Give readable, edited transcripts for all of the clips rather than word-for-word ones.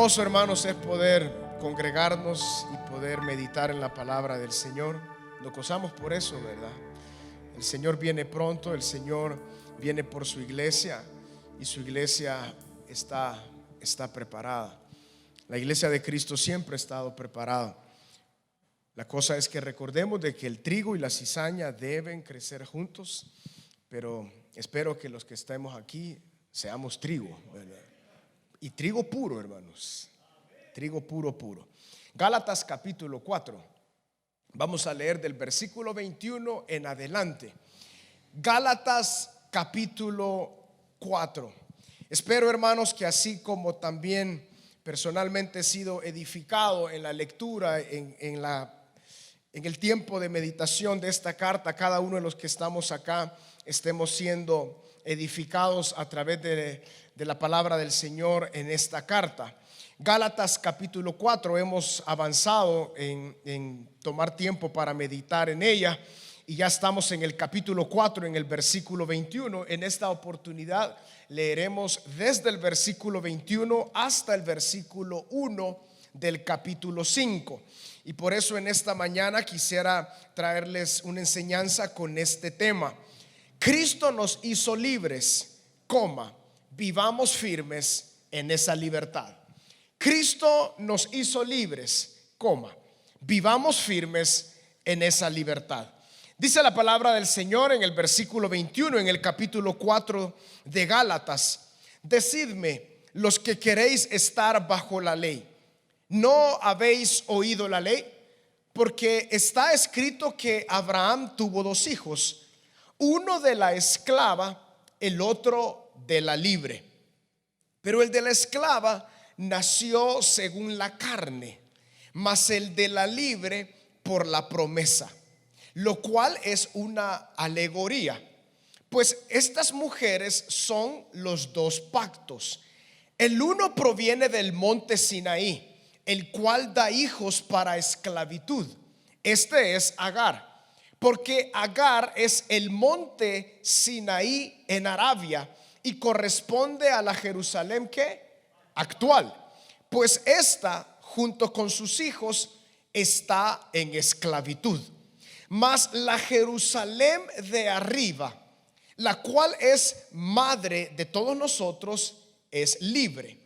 hermoso, hermanos, es poder congregarnos y poder meditar en la palabra del Señor. Nos gozamos por eso, ¿verdad? El Señor viene pronto, el Señor viene por su iglesia y su iglesia está preparada. La iglesia de Cristo siempre ha estado preparada. La cosa es que recordemos de que el trigo y la cizaña deben crecer juntos, pero espero que los que estemos aquí seamos trigo, ¿verdad? Y trigo puro, hermanos. Trigo puro, puro. Gálatas capítulo 4. Vamos a leer del versículo 21 en adelante. Gálatas capítulo 4. Espero, hermanos, que así como también personalmente he sido edificado en la lectura, en el tiempo de meditación de esta carta, cada uno de los que estamos acá estemos siendo edificados a través de la palabra del Señor en esta carta. Gálatas capítulo 4, hemos avanzado en tomar tiempo para meditar en ella y ya estamos en el capítulo 4, en el versículo 21. En esta oportunidad leeremos desde el versículo 21 hasta el versículo 1 del capítulo 5. Y por eso en esta mañana quisiera traerles una enseñanza con este tema. Cristo nos hizo libres, vivamos firmes en esa libertad. Cristo nos hizo libres, vivamos firmes en esa libertad. Dice la palabra del Señor en el versículo 21, en el capítulo 4 de Gálatas: decidme, los que queréis estar bajo la ley, ¿no habéis oído la ley? Porque está escrito que Abraham tuvo dos hijos, uno de la esclava, el otro de la libre. Pero el de la esclava nació según la carne, mas el de la libre por la promesa, lo cual es una alegoría, pues estas mujeres son los dos pactos. El uno proviene del monte Sinaí, el cual da hijos para esclavitud. Este es Agar, porque Agar es el monte Sinaí en Arabia y corresponde a la Jerusalén actual, pues esta junto con sus hijos está en esclavitud. Mas la Jerusalén de arriba, la cual es madre de todos nosotros, es libre.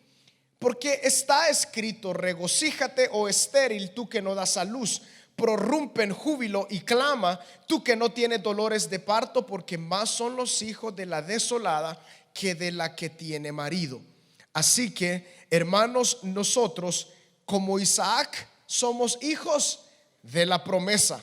Porque está escrito: regocíjate, oh estéril, tú que no das a luz, prorrumpe en júbilo y clama, tú que no tienes dolores de parto, porque más son los hijos de la desolada que de la que tiene marido. Así que, hermanos, nosotros como Isaac somos hijos de la promesa.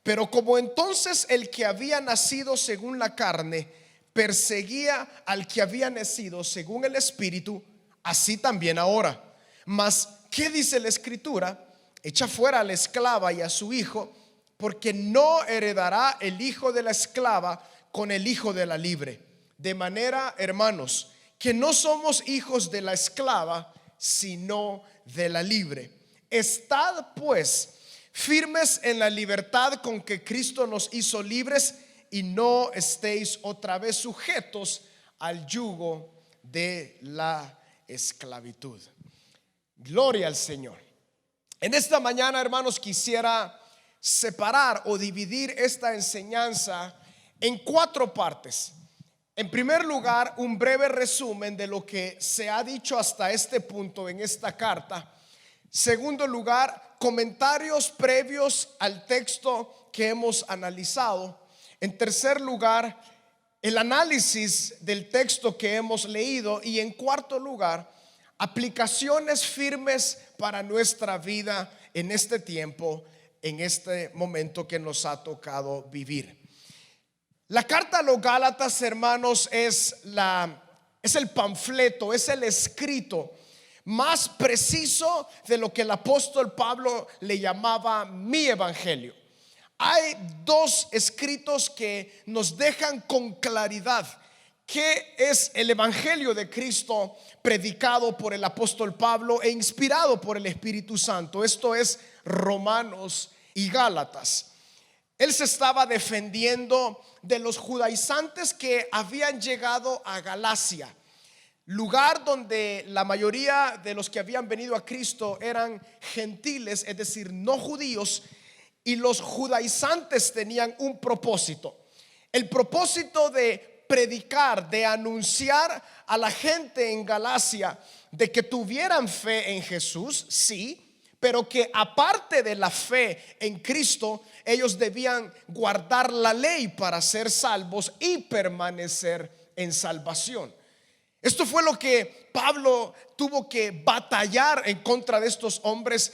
Pero como entonces el que había nacido según la carne perseguía al que había nacido según el Espíritu, así también ahora. Mas, ¿qué dice la Escritura? Echa fuera a la esclava y a su hijo, porque no heredará el hijo de la esclava con el hijo de la libre. De manera, hermanos, que no somos hijos de la esclava, sino de la libre. Estad pues firmes en la libertad con que Cristo nos hizo libres, y no estéis otra vez sujetos al yugo de la esclavitud. Gloria al Señor. En esta mañana, hermanos, quisiera separar o dividir esta enseñanza en 4 partes. En primer lugar, un breve resumen de lo que se ha dicho hasta este punto en esta carta. Segundo lugar, comentarios previos al texto que hemos analizado. En tercer lugar, el análisis del texto que hemos leído. Y en cuarto lugar, aplicaciones firmes para nuestra vida en este tiempo, en este momento que nos ha tocado vivir. La carta a los Gálatas, hermanos, es el panfleto, es el escrito más preciso de lo que el apóstol Pablo le llamaba mi evangelio. Hay 2 escritos que nos dejan con claridad qué es el evangelio de Cristo predicado por el apóstol Pablo e inspirado por el Espíritu Santo. Esto es Romanos y Gálatas. Él se estaba defendiendo de los judaizantes que habían llegado a Galacia. lugar donde la mayoría de los que habían venido a Cristo eran gentiles, es decir, no judíos, y los judaizantes tenían un propósito. El propósito de predicar, de anunciar a la gente en Galacia de que tuvieran fe en Jesús, sí, pero que aparte de la fe en Cristo, ellos debían guardar la ley para ser salvos y permanecer en salvación. Esto fue lo que Pablo tuvo que batallar en contra de estos hombres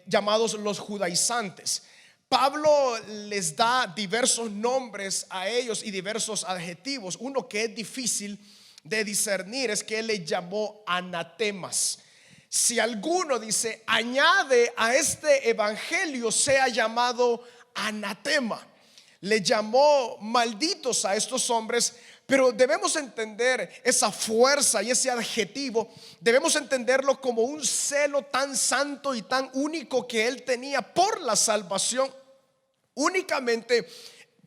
llamados los judaizantes. Pablo les da diversos nombres a ellos y diversos adjetivos. Uno que es difícil de discernir es que él les llamó anatemas. Si alguno dice añade a este evangelio, sea llamado anatema. Le llamó malditos a estos hombres. Pero debemos entender esa fuerza y ese adjetivo, debemos entenderlo como un celo tan santo y tan único que él tenía por la salvación, únicamente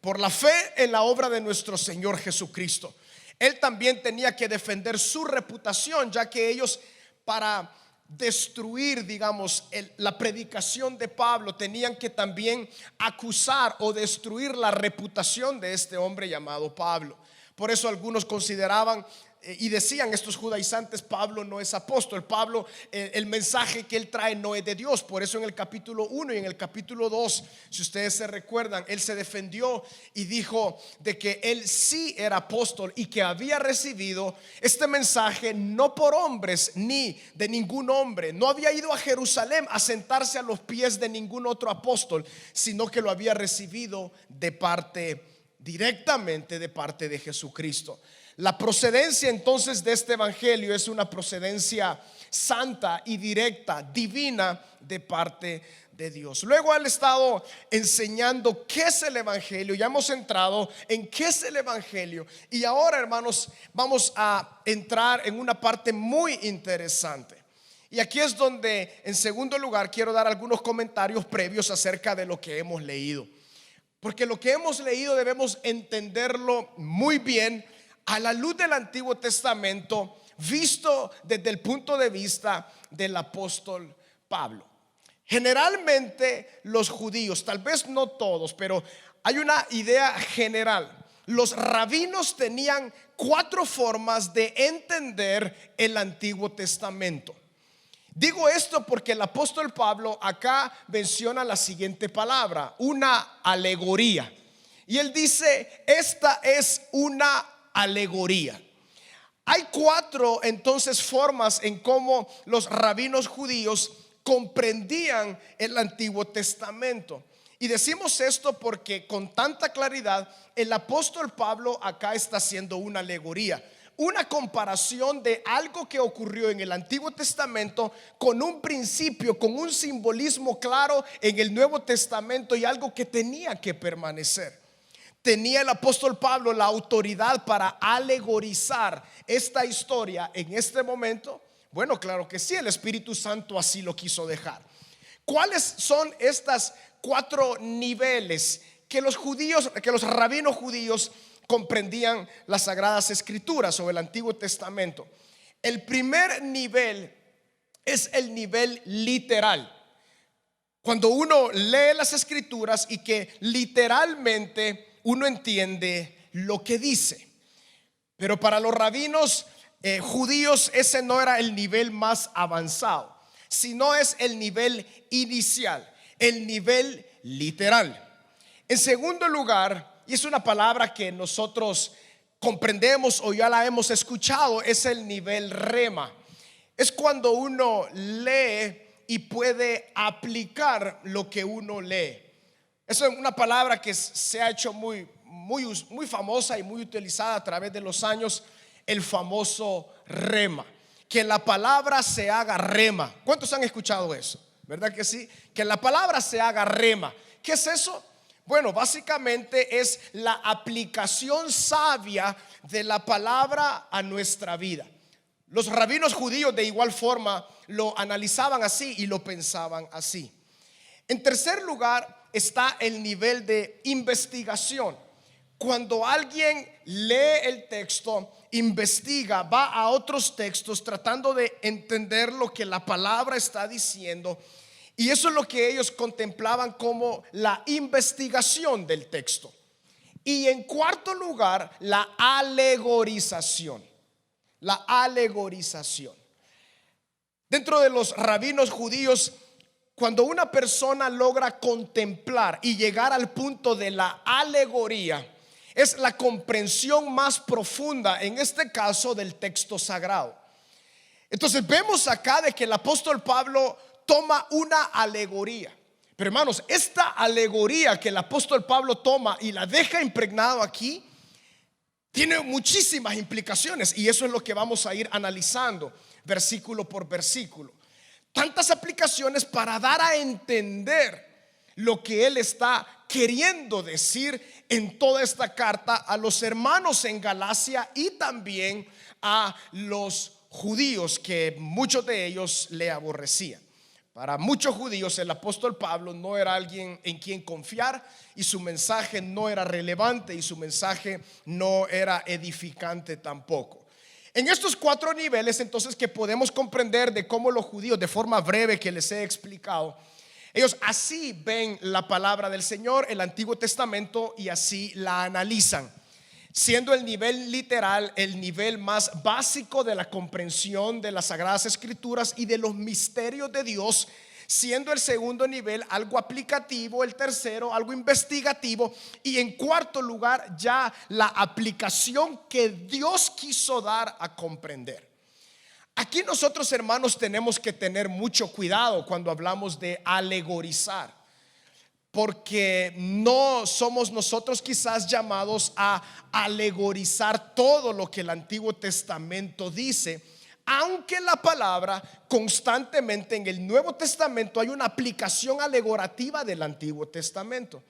por la fe en la obra de nuestro Señor Jesucristo. Él también tenía que defender su reputación, ya que ellos, para destruir, digamos, la predicación de Pablo, tenían que también acusar o destruir la reputación de este hombre llamado Pablo. Por eso algunos consideraban y decían estos judaizantes: Pablo no es apóstol, Pablo, el mensaje que él trae no es de Dios. Por eso en el capítulo 1 y en el capítulo 2, si ustedes se recuerdan, él se defendió y dijo de que él sí era apóstol y que había recibido este mensaje no por hombres ni de ningún hombre. No había ido a Jerusalén a sentarse a los pies de ningún otro apóstol, sino que lo había recibido directamente de parte de Jesucristo. La procedencia entonces de este evangelio es una procedencia santa y directa, divina, de parte de Dios. Luego él ha estado enseñando qué es el evangelio. Ya hemos entrado en qué es el evangelio, y ahora, hermanos, vamos a entrar en una parte muy interesante. Y aquí es donde, en segundo lugar, quiero dar algunos comentarios previos acerca de lo que hemos leído, porque lo que hemos leído debemos entenderlo muy bien a la luz del Antiguo Testamento, visto desde el punto de vista del apóstol Pablo. Generalmente los judíos, tal vez no todos, pero hay una idea general. Los rabinos tenían 4 formas de entender el Antiguo Testamento. Digo esto porque el apóstol Pablo acá menciona la siguiente palabra: una alegoría. Y él dice: esta es una alegoría. Hay 4 entonces formas en cómo los rabinos judíos comprendían el Antiguo Testamento. Y decimos esto porque con tanta claridad el apóstol Pablo acá está haciendo una alegoría, una comparación de algo que ocurrió en el Antiguo Testamento con un principio, con un simbolismo claro en el Nuevo Testamento, y algo que tenía que permanecer. ¿Tenía el apóstol Pablo la autoridad para alegorizar esta historia en este momento? Bueno, claro que sí, el Espíritu Santo así lo quiso dejar. ¿Cuáles son estas 4 niveles que los rabinos judíos comprendían las Sagradas Escrituras o el Antiguo Testamento? El primer nivel es el nivel literal. Cuando uno lee las Escrituras y que literalmente uno entiende lo que dice. Pero para los rabinos judíos ese no era el nivel más avanzado, sino es el nivel inicial, el nivel literal. En segundo lugar, y es una palabra que nosotros comprendemos o ya la hemos escuchado, es el nivel rema. Es cuando uno lee y puede aplicar lo que uno lee. Esa es una palabra que se ha hecho muy famosa y muy utilizada a través de los años, el famoso rema. Que la palabra se haga rema. ¿Cuántos han escuchado eso? ¿Verdad que sí? Que la palabra se haga rema. ¿Qué es eso? Bueno, básicamente es la aplicación sabia de la palabra a nuestra vida. Los rabinos judíos de igual forma lo analizaban así y lo pensaban así. En tercer lugar está el nivel de investigación, Cuando alguien lee el texto, investiga, va a otros textos tratando de entender lo que la palabra está diciendo, y eso es lo que ellos contemplaban como la investigación del texto. Y en cuarto lugar, la alegorización. La alegorización. Dentro de los rabinos judíos, cuando una persona logra contemplar y llegar al punto de la alegoría, es la comprensión más profunda, en este caso, del texto sagrado. Entonces vemos acá de que el apóstol Pablo toma una alegoría. Pero hermanos, esta alegoría que el apóstol Pablo toma y la deja impregnado aquí, tiene muchísimas implicaciones, y eso es lo que vamos a ir analizando versículo por versículo. Tantas aplicaciones para dar a entender lo que él está queriendo decir en toda esta carta a los hermanos en Galacia y también a los judíos, que muchos de ellos le aborrecían. Para muchos judíos el apóstol Pablo no era alguien en quien confiar, y su mensaje no era relevante, y su mensaje no era edificante tampoco. En estos 4 niveles entonces que podemos comprender de cómo los judíos, de forma breve que les he explicado, ellos así ven la palabra del Señor, el Antiguo Testamento, y así la analizan, siendo el nivel literal el nivel más básico de la comprensión de las Sagradas Escrituras y de los misterios de Dios, siendo el segundo nivel algo aplicativo, el tercero algo investigativo, y en cuarto lugar ya la aplicación que Dios quiso dar a comprender. Aquí nosotros, hermanos, tenemos que tener mucho cuidado cuando hablamos de alegorizar, porque no somos nosotros quizás llamados a alegorizar todo lo que el Antiguo Testamento dice, aunque la palabra constantemente en el Nuevo Testamento hay una aplicación alegorativa del Antiguo Testamento.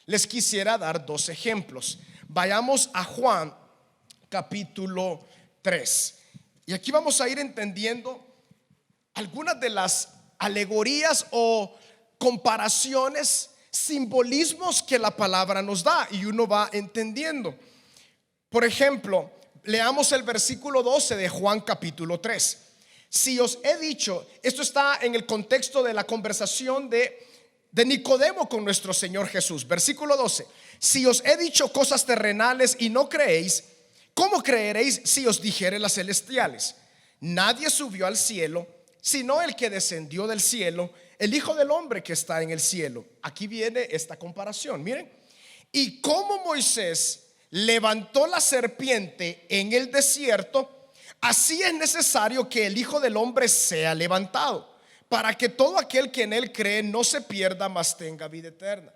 Les quisiera dar 2 ejemplos. Vayamos a Juan capítulo 3. Y aquí vamos a ir entendiendo algunas de las alegorías o comparaciones, simbolismos que la palabra nos da, y uno va entendiendo. Por ejemplo, leamos el versículo 12 de Juan capítulo 3. Si os he dicho, esto está en el contexto de la conversación de Nicodemo con nuestro Señor Jesús. Versículo 12: si os he dicho cosas terrenales y no creéis, ¿cómo creeréis si os dijere las celestiales? Nadie subió al cielo sino el que descendió del cielo, el Hijo del Hombre que está en el cielo. Aquí viene esta comparación, miren. Y como Moisés levantó la serpiente en el desierto, así es necesario que el Hijo del Hombre sea levantado, para que todo aquel que en él cree no se pierda, mas tenga vida eterna.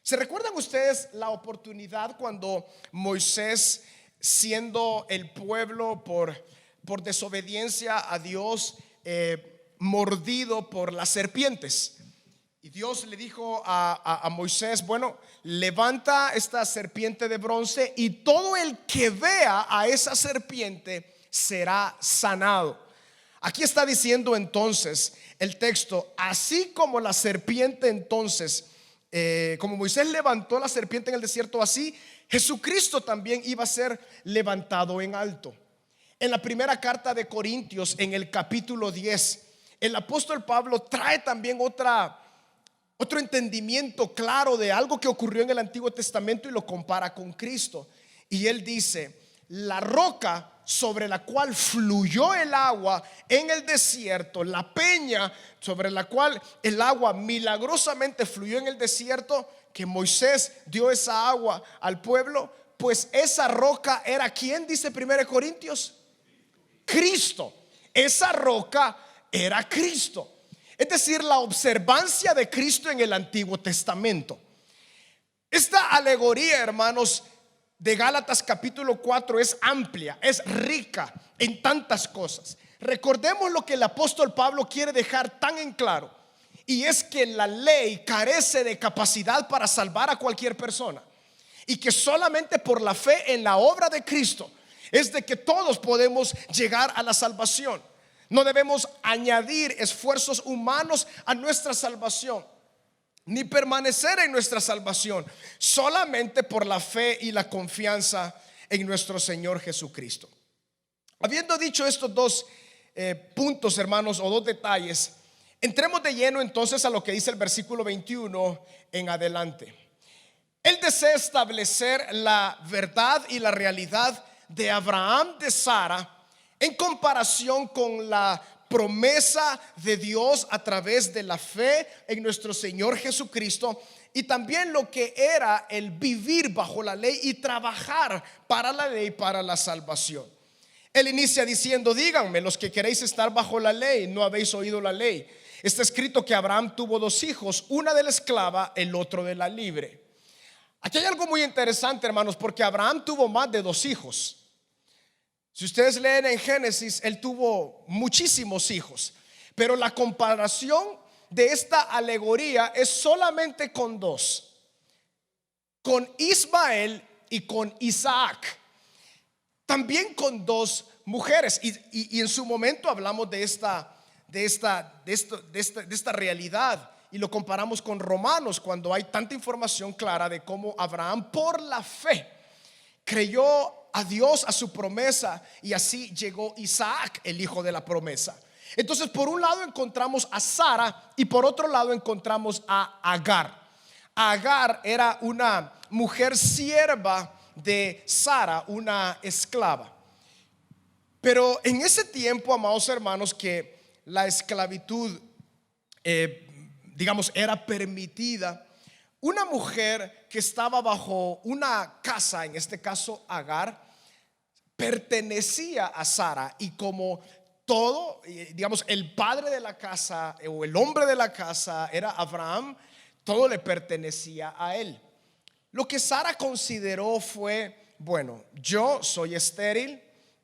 ¿Se recuerdan ustedes la oportunidad cuando Moisés, siendo el pueblo por desobediencia a Dios, mordido por las serpientes? Y Dios le dijo a Moisés: bueno, levanta esta serpiente de bronce y todo el que vea a esa serpiente será sanado. Aquí está diciendo entonces el texto: así como la serpiente entonces, como Moisés levantó la serpiente en el desierto, así Jesucristo también iba a ser levantado en alto. En la primera carta de Corintios, en el capítulo 10, el apóstol Pablo trae también otro entendimiento claro de algo que ocurrió en el Antiguo Testamento y lo compara con Cristo. Y él dice: la roca sobre la cual fluyó el agua en el desierto, la peña sobre la cual el agua milagrosamente fluyó en el desierto, que Moisés dio esa agua al pueblo, pues esa roca era, ¿quién dice 1 Corintios? Cristo. Esa roca era Cristo. Es decir, la observancia de Cristo en el Antiguo Testamento. Esta alegoría, hermanos, de Gálatas capítulo 4 es amplia, es rica en tantas cosas. Recordemos lo que el apóstol Pablo quiere dejar tan en claro, y es que la ley carece de capacidad para salvar a cualquier persona, y que solamente por la fe en la obra de Cristo es de que todos podemos llegar a la salvación. No debemos añadir esfuerzos humanos a nuestra salvación. ni permanecer en nuestra salvación, solamente por la fe y la confianza en nuestro Señor Jesucristo. Habiendo dicho estos dos puntos, hermanos, o dos detalles, entremos de lleno entonces a lo que dice el versículo 21 en adelante. Él desea establecer la verdad y la realidad de Abraham, de Sara, en comparación con la promesa de Dios a través de la fe en nuestro Señor Jesucristo, y también lo que era el vivir bajo la ley y trabajar para la ley, para la salvación. Él inicia diciendo: díganme los que queréis estar bajo la ley, ¿no habéis oído la ley? Está escrito que Abraham tuvo dos hijos, una de la esclava, el otro de la libre. Aquí hay algo muy interesante, hermanos, porque Abraham tuvo más de dos hijos. Si ustedes leen en Génesis, él tuvo muchísimos hijos, pero la comparación de esta alegoría es solamente con dos, con Ismael y con Isaac, también con dos mujeres. Y en su momento hablamos de esta realidad y lo comparamos con Romanos, cuando hay tanta información clara de cómo Abraham, por la fe, creyó a Dios, a su promesa, y así llegó Isaac, el hijo de la promesa. Entonces, por un lado encontramos a Sara y por otro lado encontramos a Agar. Agar era una mujer sierva de Sara, una esclava. Pero en ese tiempo, amados hermanos, que la esclavitud era permitida, una mujer que estaba bajo una casa, en este caso Agar, pertenecía a Sara, y como todo, el padre de la casa o el hombre de la casa era Abraham, todo le pertenecía a él. Lo que Sara consideró fue: bueno, yo soy estéril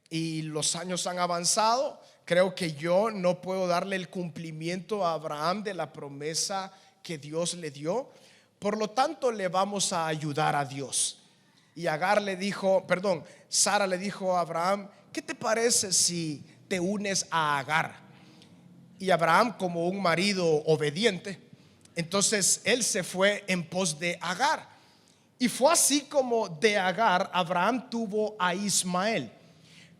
y los años han avanzado, creo que yo no puedo darle el cumplimiento a Abraham de la promesa que Dios le dio, por lo tanto le vamos a ayudar a Dios. Y Sara le dijo a Abraham: ¿qué te parece si te unes a Agar? Y Abraham, como un marido obediente, entonces él se fue en pos de Agar. Y fue así como de Agar Abraham tuvo a Ismael.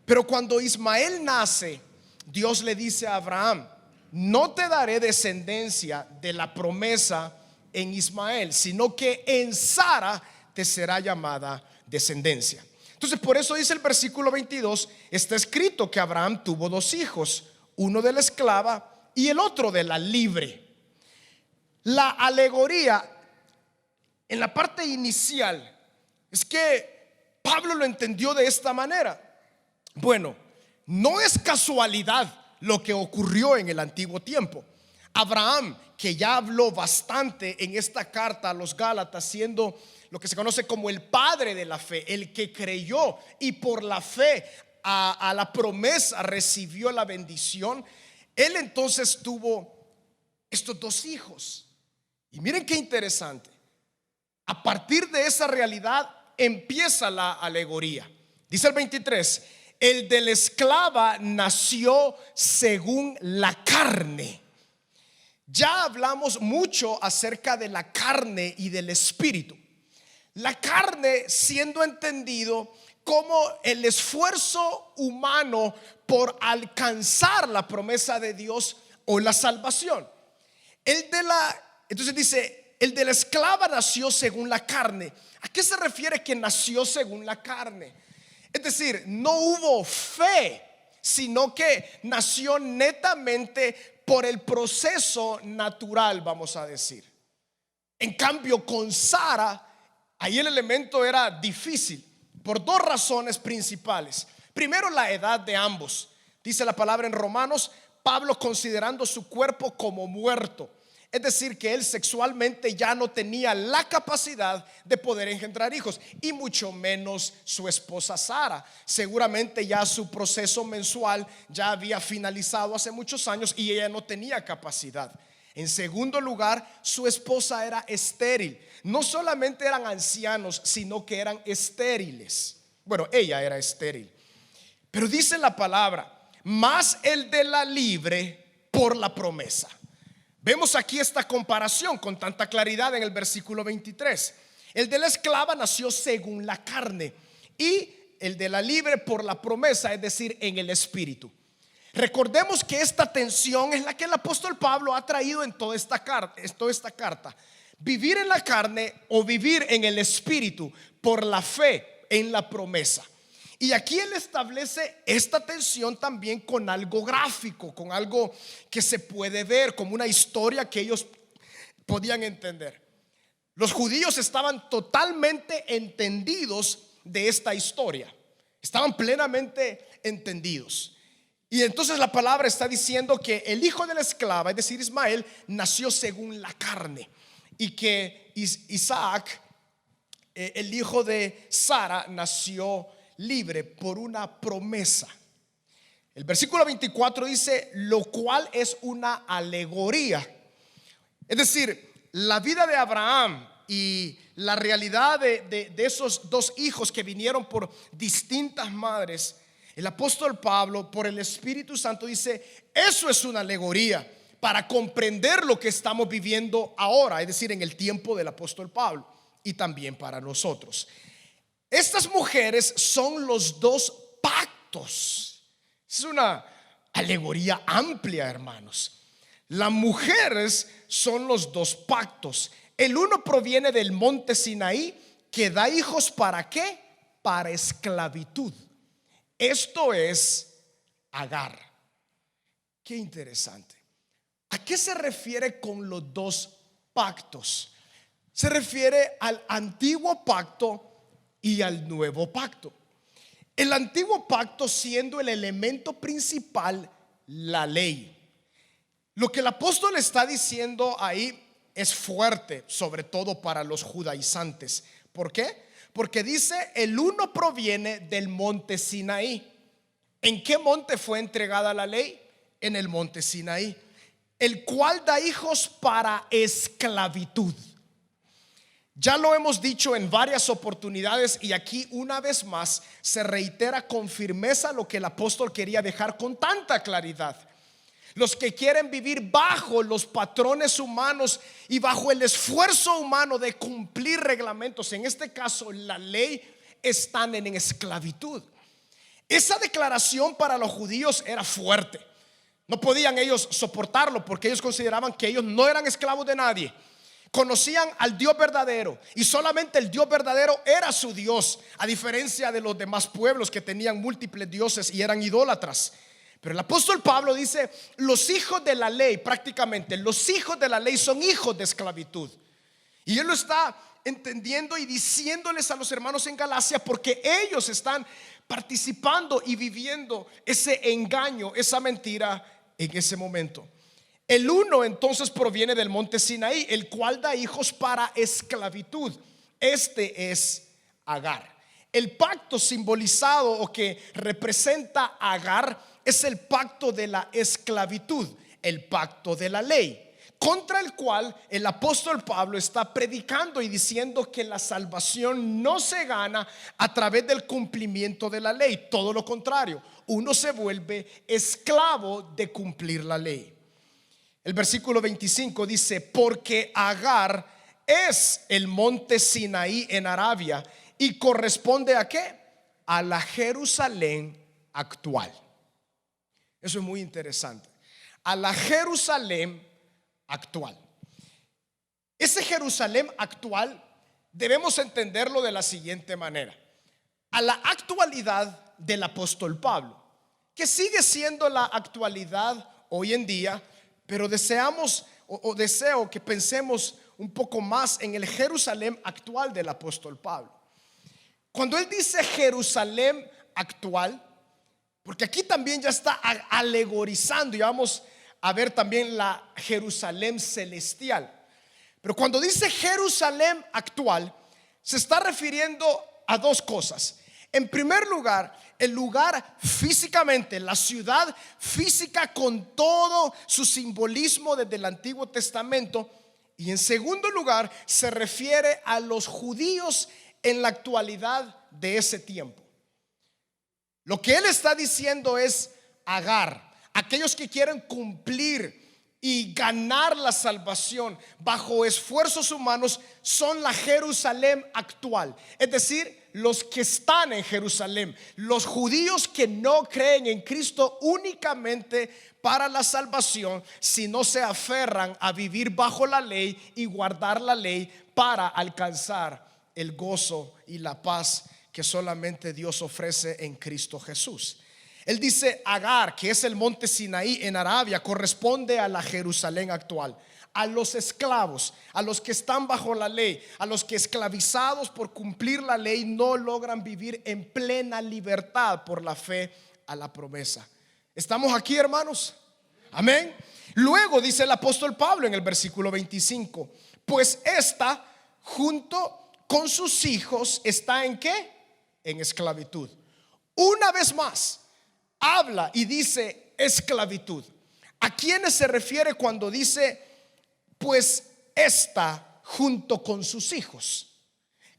Pero cuando Ismael nace, Dios le dice a Abraham: no te daré descendencia de la promesa en Ismael, sino que en Sara te será llamada descendencia. Entonces, por eso dice el versículo 22: está escrito que Abraham tuvo dos hijos, uno de la esclava y el otro de la libre. La alegoría en la parte inicial es que Pablo lo entendió de esta manera. Bueno, no es casualidad lo que ocurrió en el antiguo tiempo. Abraham, que ya habló bastante en esta carta a los Gálatas, siendo lo que se conoce como el padre de la fe, el que creyó y por la fe a la promesa recibió la bendición, él entonces tuvo estos dos hijos. Y miren qué interesante, a partir de esa realidad empieza la alegoría. Dice el 23: el de la esclava nació según la carne. Ya hablamos mucho acerca de la carne y del espíritu. La carne siendo entendido como el esfuerzo humano por alcanzar la promesa de Dios o la salvación. Entonces dice: el de la esclava nació según la carne. ¿A qué se refiere que nació según la carne? Es decir, no hubo fe, sino que nació netamente por el proceso natural, vamos a decir. En cambio, con Sara, ahí el elemento era difícil por dos razones principales. Primero, la edad de ambos. Dice la palabra en Romanos, Pablo considerando su cuerpo como muerto. Es decir, que él sexualmente ya no tenía la capacidad de poder engendrar hijos, y mucho menos su esposa Sara. Seguramente ya su proceso mensual ya había finalizado hace muchos años y ella no tenía capacidad. En segundo lugar, su esposa era estéril. No solamente eran ancianos, sino que eran estériles. Bueno, ella era estéril. Pero dice la palabra: más el de la libre por la promesa. Vemos aquí esta comparación con tanta claridad en el versículo 23. El de la esclava nació según la carne y el de la libre por la promesa, es decir, en el espíritu. Recordemos que esta tensión es la que el apóstol Pablo ha traído en toda esta carta. Vivir en la carne o vivir en el espíritu por la fe en la promesa. Y aquí él establece esta tensión también con algo gráfico, con algo que se puede ver, como una historia que ellos podían entender. Los judíos estaban totalmente entendidos de esta historia, estaban plenamente entendidos. Y entonces la palabra está diciendo que el hijo de la esclava, es decir, Ismael, nació según la carne, y que Isaac, el hijo de Sara, nació libre por una promesa. El versículo 24 dice: lo cual es una alegoría. Es decir, la vida de Abraham y la realidad de esos dos hijos que vinieron por distintas madres, el apóstol Pablo, por el Espíritu Santo, dice: eso es una alegoría para comprender lo que estamos viviendo ahora, es decir, en el tiempo del apóstol Pablo y también para nosotros. Estas mujeres son los dos pactos. Es una alegoría amplia, hermanos. Las mujeres son los dos pactos. El uno proviene del monte Sinaí, que da hijos ¿para qué? Para esclavitud. Esto es Agar. Qué interesante. ¿A qué se refiere con los dos pactos? Se refiere al antiguo pacto y al nuevo pacto. El antiguo pacto siendo el elemento principal, la ley. Lo que el apóstol está diciendo ahí es fuerte, sobre todo para los judaizantes. ¿Por qué? Porque dice: el uno proviene del monte Sinaí. ¿En qué monte fue entregada la ley? En el monte Sinaí, el cual da hijos para esclavitud. Ya lo hemos dicho en varias oportunidades, y aquí una vez más se reitera con firmeza lo que el apóstol quería dejar con tanta claridad. Los que quieren vivir bajo los patrones humanos y bajo el esfuerzo humano de cumplir reglamentos, en este caso la ley, están en esclavitud. Esa declaración para los judíos era fuerte. No podían ellos soportarlo, porque ellos consideraban que ellos no eran esclavos de nadie. Conocían al Dios verdadero, y solamente el Dios verdadero era su Dios, a diferencia de los demás pueblos que tenían múltiples dioses y eran idólatras. Pero el apóstol Pablo dice: los hijos de la ley, prácticamente los hijos de la ley son hijos de esclavitud. Y él lo está entendiendo y diciéndoles a los hermanos en Galacia, porque ellos están participando y viviendo ese engaño, esa mentira en ese momento. El uno entonces proviene del monte Sinaí, el cual da hijos para esclavitud. Este es Agar. El pacto simbolizado o que representa Agar es el pacto de la esclavitud, el pacto de la ley, contra el cual el apóstol Pablo está predicando y diciendo que la salvación no se gana a través del cumplimiento de la ley. Todo lo contrario, uno se vuelve esclavo de cumplir la ley. El versículo 25 dice: porque Agar es el monte Sinaí en Arabia, y corresponde ¿a qué? A la Jerusalén actual. Eso es muy interesante. A la Jerusalén actual. Ese Jerusalén actual debemos entenderlo de la siguiente manera: a la actualidad del apóstol Pablo, que sigue siendo la actualidad hoy en día, pero deseo que pensemos un poco más en el Jerusalén actual del apóstol Pablo. Cuando él dice Jerusalén actual, porque aquí también ya está alegorizando, y vamos a ver también la Jerusalén celestial. Pero cuando dice Jerusalén actual, se está refiriendo a dos cosas. En primer lugar, el lugar físicamente, la ciudad física con todo su simbolismo desde el Antiguo Testamento. Y en segundo lugar, se refiere a los judíos en la actualidad de ese tiempo. Lo que él está diciendo es Agar, aquellos que quieren cumplir y ganar la salvación bajo esfuerzos humanos son la Jerusalén actual. Es decir, los que están en Jerusalén, los judíos que no creen en Cristo únicamente para la salvación, si no se aferran a vivir bajo la ley y guardar la ley para alcanzar el gozo y la paz que solamente Dios ofrece en Cristo Jesús. Él dice Agar, que es el monte Sinaí en Arabia, corresponde a la Jerusalén actual, a los esclavos, a los que están bajo la ley, a los que esclavizados por cumplir la ley no logran vivir en plena libertad por la fe a la promesa. ¿Estamos aquí, hermanos? Amén. Luego dice el apóstol Pablo en el versículo 25, pues esta junto con sus hijos está ¿en qué? En esclavitud. Una vez más habla y dice esclavitud. ¿A quiénes se refiere cuando dice pues esta junto con sus hijos?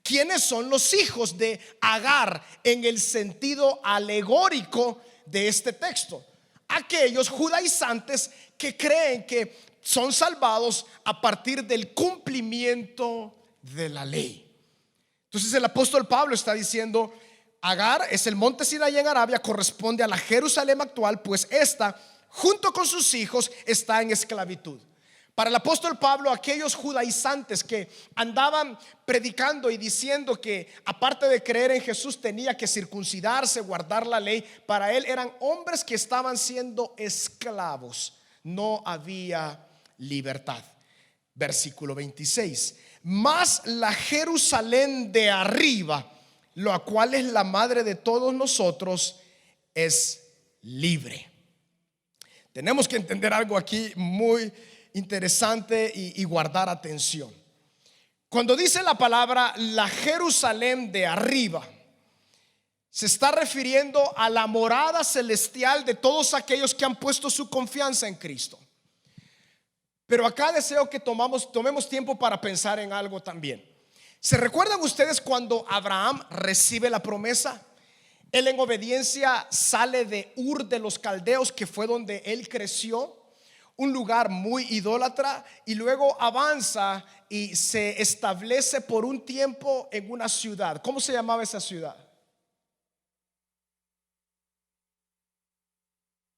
¿Quiénes son los hijos de Agar en el sentido alegórico de este texto? Aquellos judaizantes que creen que son salvados a partir del cumplimiento de la ley. Entonces el apóstol Pablo está diciendo Agar es el monte Sinaí en Arabia, corresponde a la Jerusalén actual, pues esta junto con sus hijos está en esclavitud. Para el apóstol Pablo, aquellos judaizantes que andaban predicando y diciendo que aparte de creer en Jesús tenía que circuncidarse, guardar la ley, para él eran hombres que estaban siendo esclavos. No había libertad. Versículo 26. Mas la Jerusalén de arriba, la cual es la madre de todos nosotros, es libre. Tenemos que entender algo aquí muy interesante y guardar atención. Cuando dice la palabra la Jerusalén de arriba, se está refiriendo a la morada celestial de todos aquellos que han puesto su confianza en Cristo. Pero acá deseo que tomemos tiempo para pensar en algo también. ¿Se recuerdan ustedes cuando Abraham recibe la promesa? Él en obediencia sale de Ur de los Caldeos, que fue donde él creció, un lugar muy idólatra, y luego avanza y se establece por un tiempo en una ciudad. ¿Cómo se llamaba esa ciudad?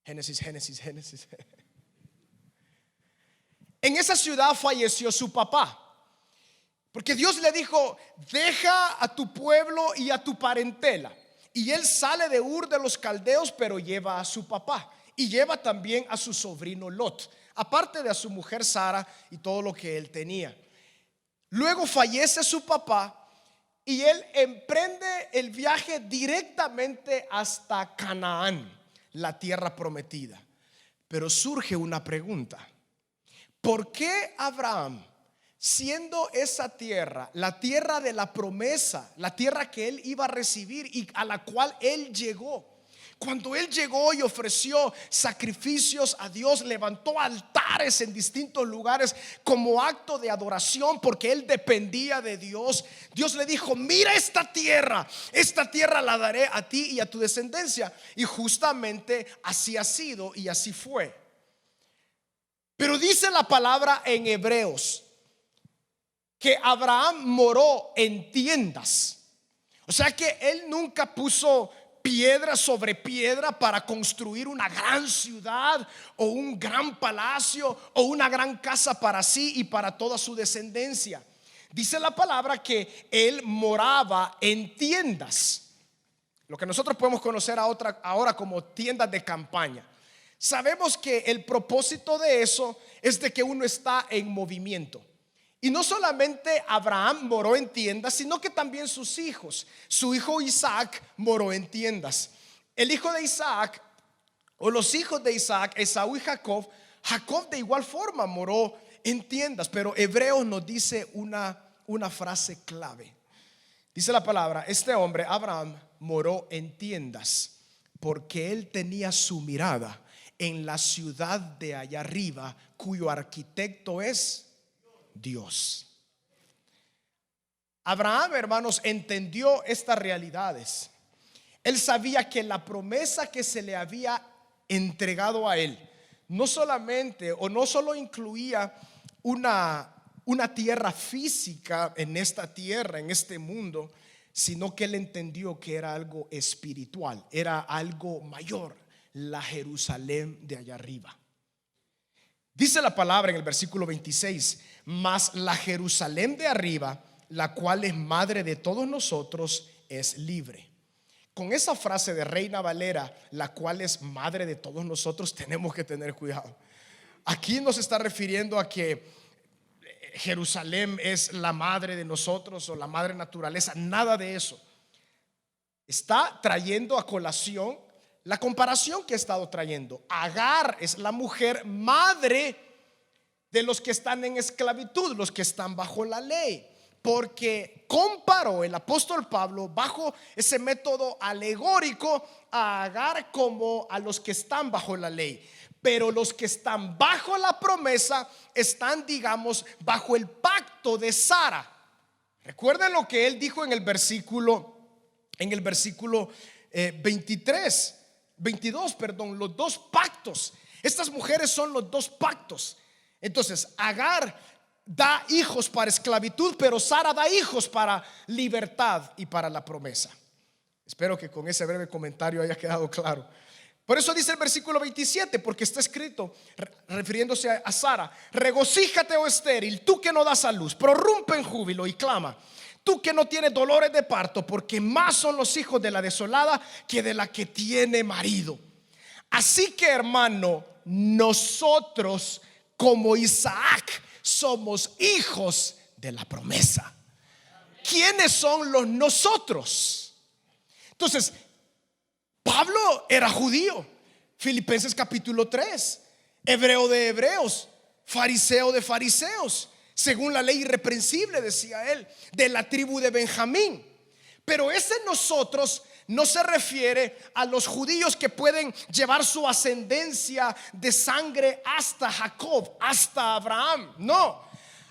Génesis. En esa ciudad falleció su papá, porque Dios le dijo: deja a tu pueblo y a tu parentela. Y él sale de Ur de los Caldeos, pero lleva a su papá y lleva también a su sobrino Lot, aparte de a su mujer Sara y todo lo que él tenía. Luego fallece su papá y él emprende el viaje directamente hasta Canaán, la tierra prometida. Pero surge una pregunta: ¿por qué Abraham, siendo esa tierra, la tierra de la promesa, la tierra que él iba a recibir y a la cual él llegó, cuando él llegó y ofreció sacrificios a Dios, levantó altares en distintos lugares como acto de adoración, porque él dependía de Dios? Dios le dijo: mira esta tierra la daré a ti y a tu descendencia. Y justamente así ha sido y así fue. Pero dice la palabra en Hebreos que Abraham moró en tiendas. O sea que él nunca puso piedra sobre piedra para construir una gran ciudad o un gran palacio o una gran casa para sí y para toda su descendencia. Dice la palabra que él moraba en tiendas, lo que nosotros podemos conocer ahora como tiendas de campaña. Sabemos que el propósito de eso es de que uno está en movimiento. Y no solamente Abraham moró en tiendas, sino que también sus hijos. Su hijo Isaac moró en tiendas. El hijo de Isaac, o los hijos de Isaac, Esaú y Jacob de igual forma moró en tiendas. Pero Hebreos nos dice una frase clave. Dice la palabra: este hombre Abraham moró en tiendas porque él tenía su mirada en la ciudad de allá arriba, cuyo arquitecto es Dios. Abraham, hermanos, entendió estas realidades. Él sabía que la promesa que se le había entregado a él no solamente o no solo incluía una tierra física en esta tierra, en este mundo, sino que él entendió que era algo espiritual, era algo mayor, la Jerusalén de allá arriba. Dice la palabra en el versículo 26: mas la Jerusalén de arriba, la cual es madre de todos nosotros, es libre. Con esa frase de Reina Valera, la cual es madre de todos nosotros, tenemos que tener cuidado. Aquí no se está refiriendo a que Jerusalén es la madre de nosotros o la madre naturaleza, nada de eso. Está trayendo a colación la comparación que he estado trayendo. Agar es la mujer madre de los que están en esclavitud, los que están bajo la ley, porque comparó el apóstol Pablo bajo ese método alegórico a Agar como a los que están bajo la ley. Pero los que están bajo la promesa están, digamos, bajo el pacto de Sara. Recuerden lo que él dijo en el versículo 22, los dos pactos. Estas mujeres son los dos pactos. Entonces, Agar da hijos para esclavitud, pero Sara da hijos para libertad y para la promesa. Espero que con ese breve comentario haya quedado claro. Por eso dice el versículo 27, porque está escrito, refiriéndose a Sara: regocíjate, oh estéril, tú que no das a luz, prorrumpe en júbilo y clama, tú que no tienes dolores de parto, porque más son los hijos de la desolada que de la que tiene marido. Así que, hermano, nosotros como Isaac somos hijos de la promesa. ¿Quiénes son los nosotros? Entonces, Pablo era judío, Filipenses capítulo 3, hebreo de hebreos, fariseo de fariseos, según la ley irreprensible, decía él, de la tribu de Benjamín. Pero ese nosotros no se refiere a los judíos que pueden llevar su ascendencia de sangre hasta Jacob, hasta Abraham. No,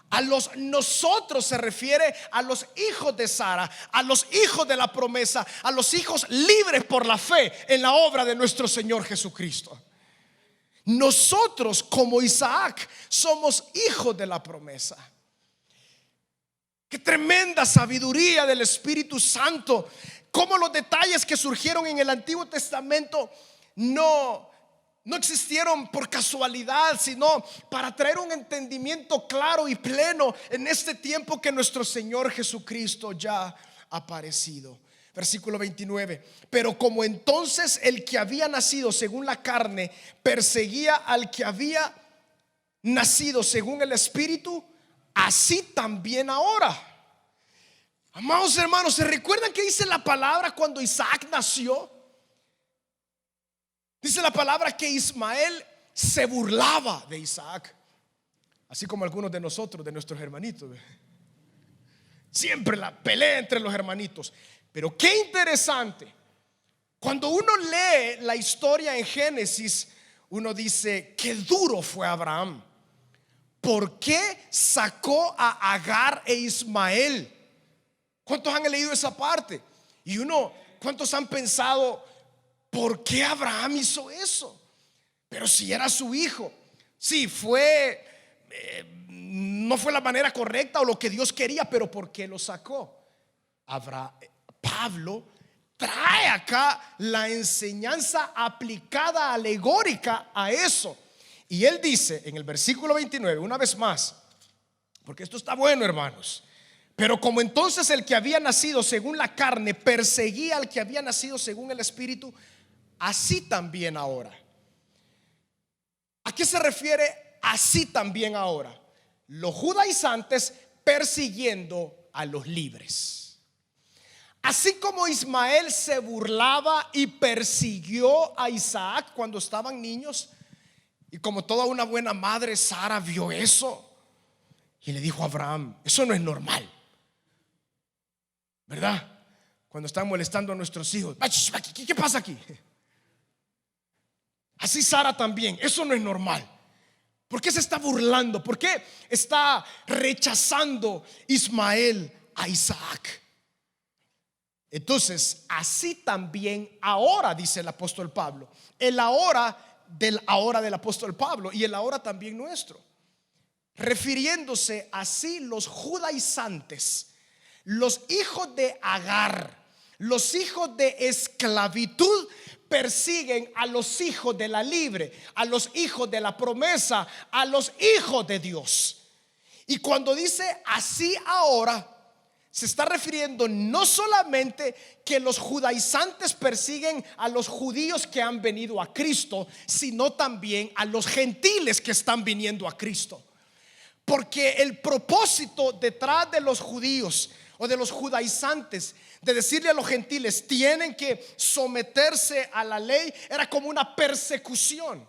a los nosotros se refiere a los hijos de Sara, a los hijos de la promesa, a los hijos libres por la fe en la obra de nuestro Señor Jesucristo. Nosotros como Isaac somos hijos de la promesa. Qué tremenda sabiduría del Espíritu Santo. Cómo los detalles que surgieron en el Antiguo Testamento no existieron por casualidad, sino para traer un entendimiento claro y pleno en este tiempo que nuestro Señor Jesucristo ya ha aparecido. Versículo 29: pero como entonces el que había nacido según la carne perseguía al que había nacido según el Espíritu, así también ahora. Amados hermanos, ¿se recuerdan que dice la palabra cuando Isaac nació? Dice la palabra que Ismael se burlaba de Isaac, así como algunos de nosotros, de nuestros hermanitos. Siempre la pelea entre los hermanitos. Pero qué interesante, cuando uno lee la historia en Génesis, uno dice: qué duro fue Abraham. ¿Por qué sacó a Agar e Ismael? ¿Cuántos han leído esa parte? Y ¿cuántos han pensado: ¿por qué Abraham hizo eso? Pero si era su hijo, sí no fue la manera correcta o lo que Dios quería, pero ¿por qué lo sacó? Pablo trae acá la enseñanza aplicada, alegórica a eso. Y él dice en el versículo 29, una vez más, porque esto está bueno, hermanos: pero como entonces el que había nacido según la carne perseguía al que había nacido según el Espíritu, así también ahora. ¿A qué se refiere así también ahora? Los judaizantes persiguiendo a los libres. Así como Ismael se burlaba y persiguió a Isaac cuando estaban niños, y como toda una buena madre, Sara vio eso y le dijo a Abraham: eso no es normal, ¿verdad? Cuando están molestando a nuestros hijos: ¿qué pasa aquí? Así Sara también, eso no es normal. ¿Por qué se está burlando? ¿Por qué está rechazando Ismael a Isaac? Entonces, así también ahora, dice el apóstol Pablo. El ahora del ahora del apóstol Pablo y el ahora también nuestro, refiriéndose así los judaizantes, los hijos de Agar, los hijos de esclavitud, persiguen a los hijos de la libre, a los hijos de la promesa, a los hijos de Dios. Y cuando dice así ahora, se está refiriendo no solamente que los judaizantes persiguen a los judíos que han venido a Cristo, sino también a los gentiles que están viniendo a Cristo. Porque el propósito detrás de los judíos o de los judaizantes de decirle a los gentiles tienen que someterse a la ley era como una persecución,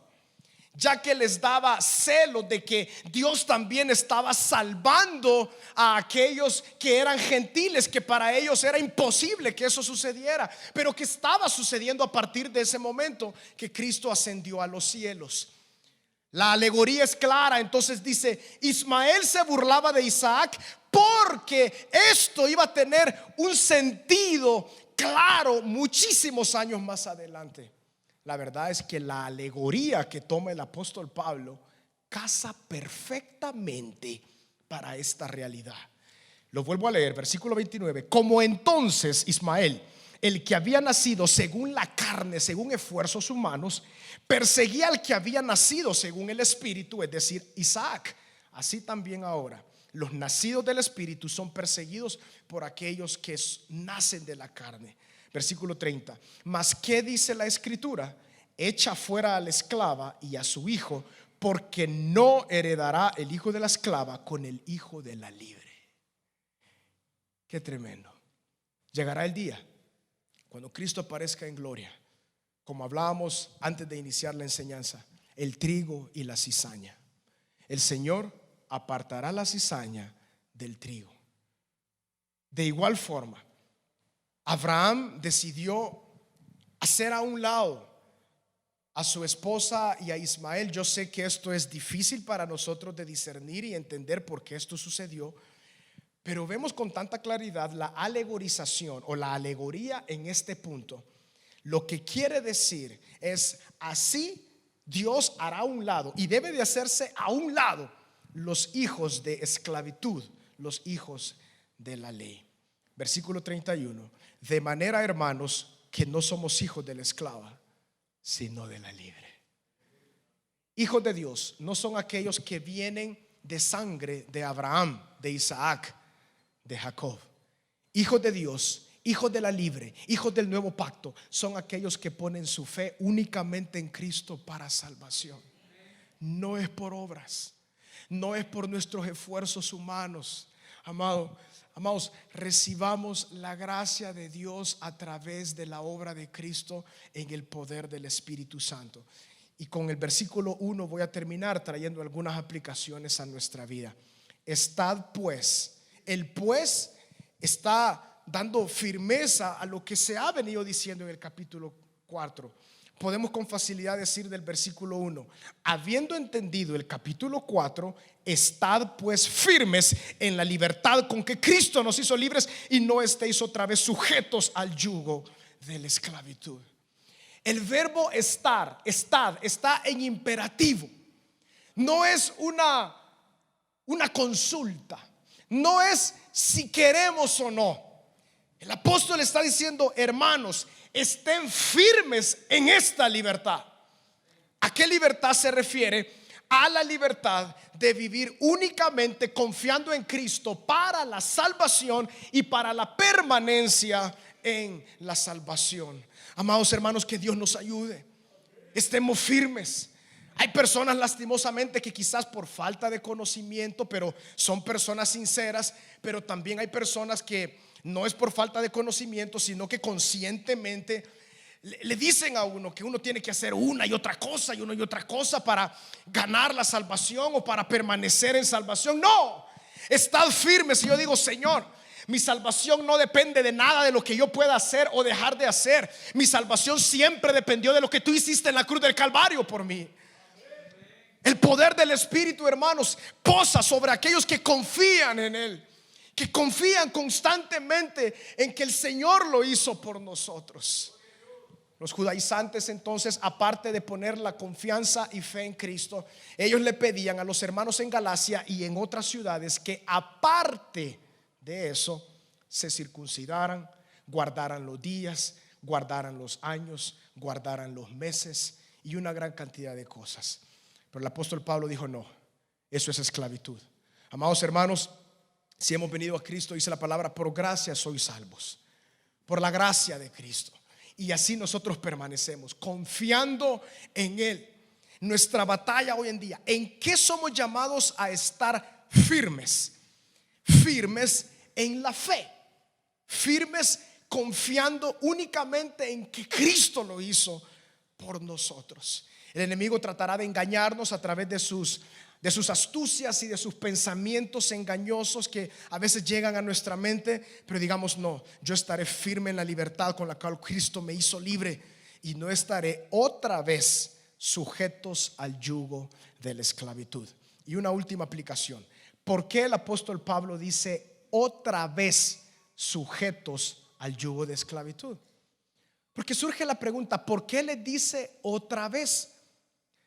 ya que les daba celo de que Dios también estaba salvando a aquellos que eran gentiles, que para ellos era imposible que eso sucediera, pero que estaba sucediendo a partir de ese momento que Cristo ascendió a los cielos. La alegoría es clara. Entonces dice: Ismael se burlaba de Isaac porque esto iba a tener un sentido claro muchísimos años más adelante. La verdad es que la alegoría que toma el apóstol Pablo casa perfectamente para esta realidad. Lo vuelvo a leer, versículo 29. Como entonces Ismael, el que había nacido según la carne, según esfuerzos humanos, perseguía al que había nacido según el Espíritu, es decir, Isaac, así también ahora los nacidos del Espíritu son perseguidos por aquellos que nacen de la carne. Versículo 30. Mas ¿qué dice la Escritura? Echa fuera a la esclava y a su hijo, porque no heredará el hijo de la esclava con el hijo de la libre. Qué tremendo. Llegará el día cuando Cristo aparezca en gloria, como hablábamos antes de iniciar la enseñanza, el trigo y la cizaña. El Señor apartará la cizaña del trigo. De igual forma, Abraham decidió hacer a un lado a su esposa y a Ismael. Yo sé que esto es difícil para nosotros de discernir y entender por qué esto sucedió, pero vemos con tanta claridad la alegorización o la alegoría en este punto. Lo que quiere decir es: así Dios hará a un lado, y debe de hacerse a un lado, los hijos de esclavitud, los hijos de la ley. Versículo 31. De manera, hermanos, que no somos hijos de la esclava, sino de la libre. Hijos de Dios no son aquellos que vienen de sangre de Abraham, de Isaac, de Jacob. Hijos de Dios, hijos de la libre, hijos del nuevo pacto, son aquellos que ponen su fe únicamente en Cristo para salvación. No es por obras, no es por nuestros esfuerzos humanos. Amados, recibamos la gracia de Dios a través de la obra de Cristo en el poder del Espíritu Santo. Y con el versículo 1 voy a terminar trayendo algunas aplicaciones a nuestra vida. Estad pues. El pues está dando firmeza a lo que se ha venido diciendo en el capítulo 4. Podemos con facilidad decir del versículo 1: habiendo entendido el capítulo 4, estad pues firmes en la libertad con que Cristo nos hizo libres, y no estéis otra vez sujetos al yugo de la esclavitud. El verbo estar, estad, está en imperativo. No es una consulta, no es si queremos o no. El apóstol está diciendo: hermanos, estén firmes en esta libertad. ¿A qué libertad se refiere? A la libertad de vivir únicamente confiando en Cristo para la salvación y para la permanencia en la salvación. Amados hermanos, que Dios nos ayude. Estemos firmes. Hay personas lastimosamente que quizás por falta de conocimiento, pero son personas sinceras. Pero también hay personas que no es por falta de conocimiento, sino que conscientemente le dicen a uno que uno tiene que hacer una y otra cosa y una y otra cosa para ganar la salvación o para permanecer en salvación. No, estad firmes. Y yo digo: Señor, mi salvación no depende de nada de lo que yo pueda hacer o dejar de hacer. Mi salvación siempre dependió de lo que tú hiciste en la cruz del Calvario por mí. El poder del Espíritu, hermanos, posa sobre aquellos que confían en Él, que confían constantemente en que el Señor lo hizo por nosotros. Los judaizantes entonces, aparte de poner la confianza y fe en Cristo, ellos le pedían a los hermanos en Galacia y en otras ciudades que aparte de eso se circuncidaran, guardaran los días, guardaran los años, guardaran los meses y una gran cantidad de cosas. Pero el apóstol Pablo dijo: no, eso es esclavitud. Amados hermanos, si hemos venido a Cristo, dice la palabra, por gracia sois salvos, por la gracia de Cristo. Y así nosotros permanecemos confiando en Él. Nuestra batalla hoy en día, ¿en qué somos llamados a estar firmes? Firmes en la fe, firmes confiando únicamente en que Cristo lo hizo por nosotros. El enemigo tratará de engañarnos a través de sus astucias y de sus pensamientos engañosos que a veces llegan a nuestra mente, pero digamos: no, yo estaré firme en la libertad con la cual Cristo me hizo libre y no estaré otra vez sujetos al yugo de la esclavitud. Y una última aplicación: ¿por qué el apóstol Pablo dice otra vez sujetos al yugo de esclavitud? Porque surge la pregunta: ¿por qué le dice otra vez?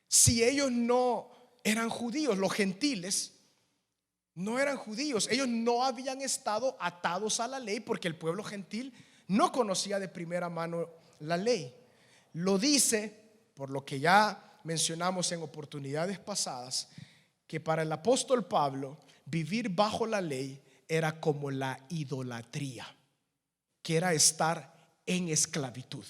Si ellos no eran judíos, los gentiles no eran judíos, ellos no habían estado atados a la ley, porque el pueblo gentil no conocía de primera mano la ley. Lo dice por lo que ya mencionamos en oportunidades pasadas, que para el apóstol Pablo vivir bajo la ley era como la idolatría, que era estar en esclavitud.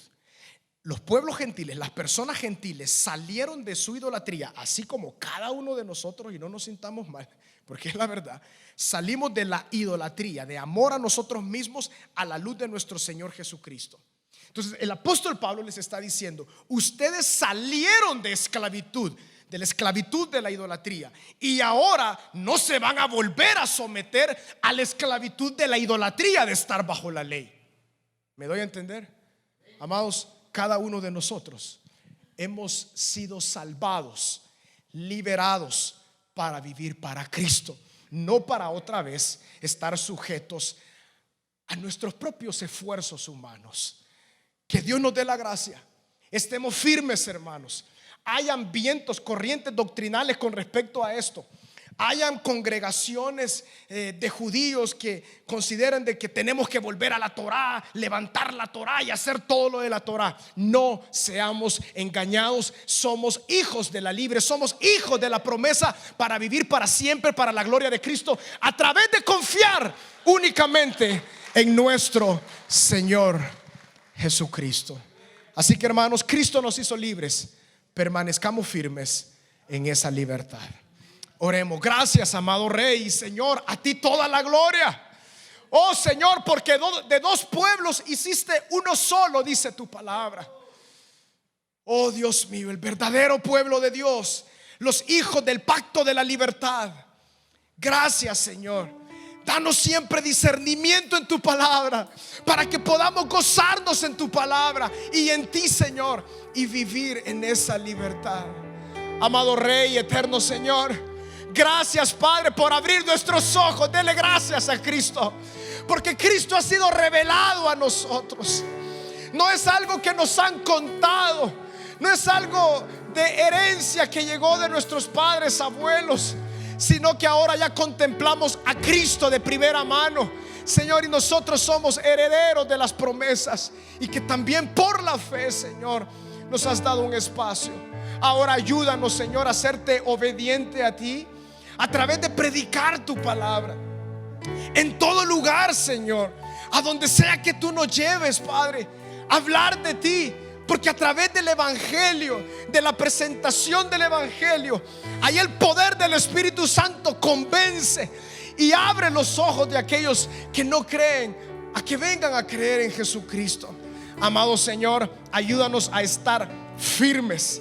Los pueblos gentiles, las personas gentiles salieron de su idolatría, así como cada uno de nosotros, y no nos sintamos mal, porque es la verdad. Salimos de la idolatría, de amor a nosotros mismos, a la luz de nuestro Señor Jesucristo. Entonces el apóstol Pablo les está diciendo: ustedes salieron de esclavitud, de la esclavitud de la idolatría, y ahora no se van a volver a someter a la esclavitud de la idolatría de estar bajo la ley. ¿Me doy a entender? Amados, cada uno de nosotros hemos sido salvados, liberados para vivir para Cristo, no para otra vez estar sujetos a nuestros propios esfuerzos humanos. Que Dios nos dé la gracia. Estemos firmes, hermanos. Hayan vientos, corrientes doctrinales con respecto a esto. Hayan congregaciones de judíos que consideren de que tenemos que volver a la Torá, levantar la Torá y hacer todo lo de la Torá. No seamos engañados. Somos hijos de la libre, somos hijos de la promesa para vivir para siempre para la gloria de Cristo, a través de confiar únicamente en nuestro Señor Jesucristo. Así que, hermanos, Cristo nos hizo libres. Permanezcamos firmes en esa libertad. Oremos. Gracias, amado Rey y Señor, a ti toda la gloria. Oh Señor, porque de dos pueblos hiciste uno solo, dice tu palabra. Oh Dios mío, el verdadero pueblo de Dios, los hijos del pacto de la libertad. Gracias, Señor. Danos siempre discernimiento en tu palabra, para que podamos gozarnos en tu palabra y en ti, Señor, y vivir en esa libertad. Amado Rey, eterno Señor, gracias, Padre, por abrir nuestros ojos. Dele gracias a Cristo, porque Cristo ha sido revelado a nosotros. No es algo que nos han contado, no es algo de herencia que llegó de nuestros padres, abuelos, sino que ahora ya contemplamos a Cristo de primera mano, Señor, y nosotros somos herederos de las promesas, y que también por la fe, Señor, nos has dado un espacio. Ahora ayúdanos, Señor, a hacerte obediente a ti a través de predicar tu palabra en todo lugar, Señor, a donde sea que tú nos lleves, Padre, hablar de ti. Porque a través del evangelio, de la presentación del evangelio, ahí el poder del Espíritu Santo convence y abre los ojos de aquellos que no creen, a que vengan a creer en Jesucristo. Amado Señor, ayúdanos a estar firmes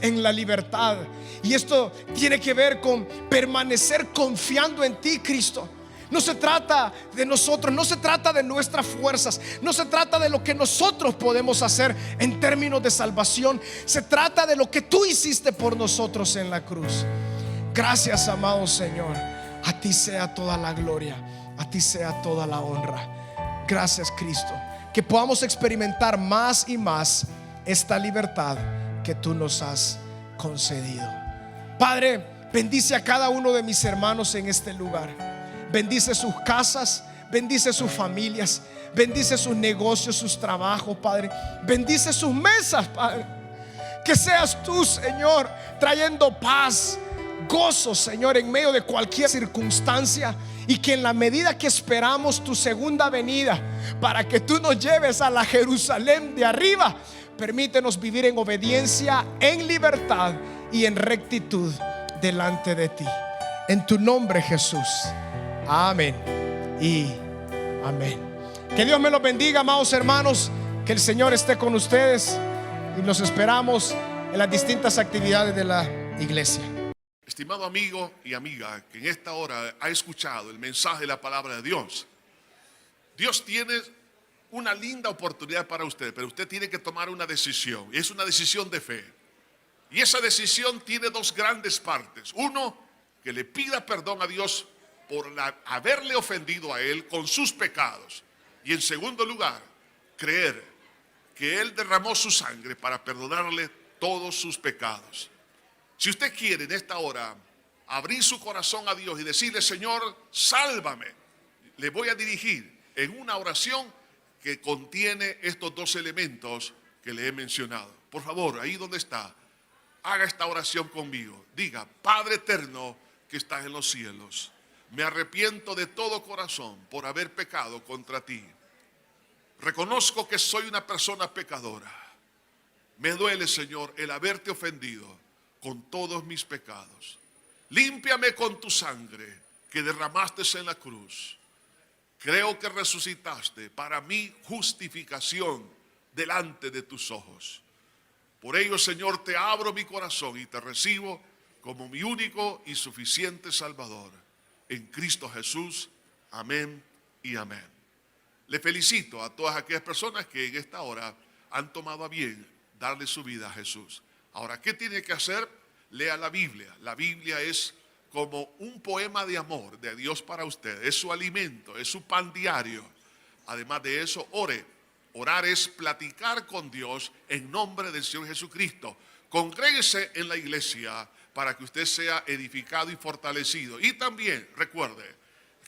en la libertad. Y esto tiene que ver con permanecer confiando en ti, Cristo. No se trata de nosotros, no se trata de nuestras fuerzas, no se trata de lo que nosotros podemos hacer en términos de salvación. Se trata de lo que tú hiciste por nosotros en la cruz. Gracias, amado Señor. A ti sea toda la gloria, a ti sea toda la honra. Gracias, Cristo. que podamos experimentar más y más esta libertad que tú nos has concedido. Padre, bendice a cada uno de mis hermanos en este lugar. Bendice sus casas, bendice sus familias, bendice sus negocios, sus trabajos, Padre. Bendice sus mesas, Padre. Que seas tú, Señor, trayendo paz, gozo, Señor, en medio de cualquier circunstancia. Y que en la medida que esperamos tu segunda venida, para que tú nos lleves a la Jerusalén de arriba, permítenos vivir en obediencia, en libertad y en rectitud delante de ti. En tu nombre, Jesús. Amén y amén. Que Dios me los bendiga, amados hermanos. Que el Señor esté con ustedes y los esperamos en las distintas actividades de la iglesia. Estimado amigo y amiga que en esta hora ha escuchado el mensaje de la palabra de Dios, Dios tiene una linda oportunidad para usted, pero usted tiene que tomar una decisión. Es una decisión de fe. Y esa decisión tiene dos grandes partes. Uno, que le pida perdón a Dios por haberle ofendido a Él con sus pecados. Y en segundo lugar, creer que Él derramó su sangre para perdonarle todos sus pecados. Si usted quiere en esta hora abrir su corazón a Dios y decirle: Señor, sálvame, le voy a dirigir en una oración que contiene estos dos elementos que le he mencionado. Por favor, ahí donde está, haga esta oración conmigo. Diga: Padre eterno que estás en los cielos, me arrepiento de todo corazón por haber pecado contra ti. Reconozco que soy una persona pecadora. Me duele, Señor, el haberte ofendido con todos mis pecados. Límpiame con tu sangre que derramaste en la cruz. Creo que resucitaste para mi justificación delante de tus ojos. Por ello, Señor, te abro mi corazón y te recibo como mi único y suficiente Salvador. En Cristo Jesús. Amén y amén. Le felicito a todas aquellas personas que en esta hora han tomado a bien darle su vida a Jesús. Ahora, ¿qué tiene que hacer? Lea la Biblia. La Biblia es como un poema de amor de Dios para usted. Es su alimento, es su pan diario. Además de eso, ore. Orar es platicar con Dios en nombre del Señor Jesucristo. Congréguese en la iglesia para que usted sea edificado y fortalecido. Y también recuerde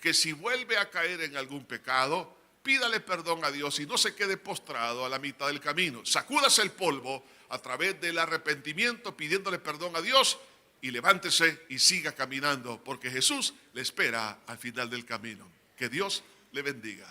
que si vuelve a caer en algún pecado, pídale perdón a Dios y no se quede postrado a la mitad del camino. Sacúdase el polvo a través del arrepentimiento, pidiéndole perdón a Dios, y levántese y siga caminando, porque Jesús le espera al final del camino. Que Dios le bendiga.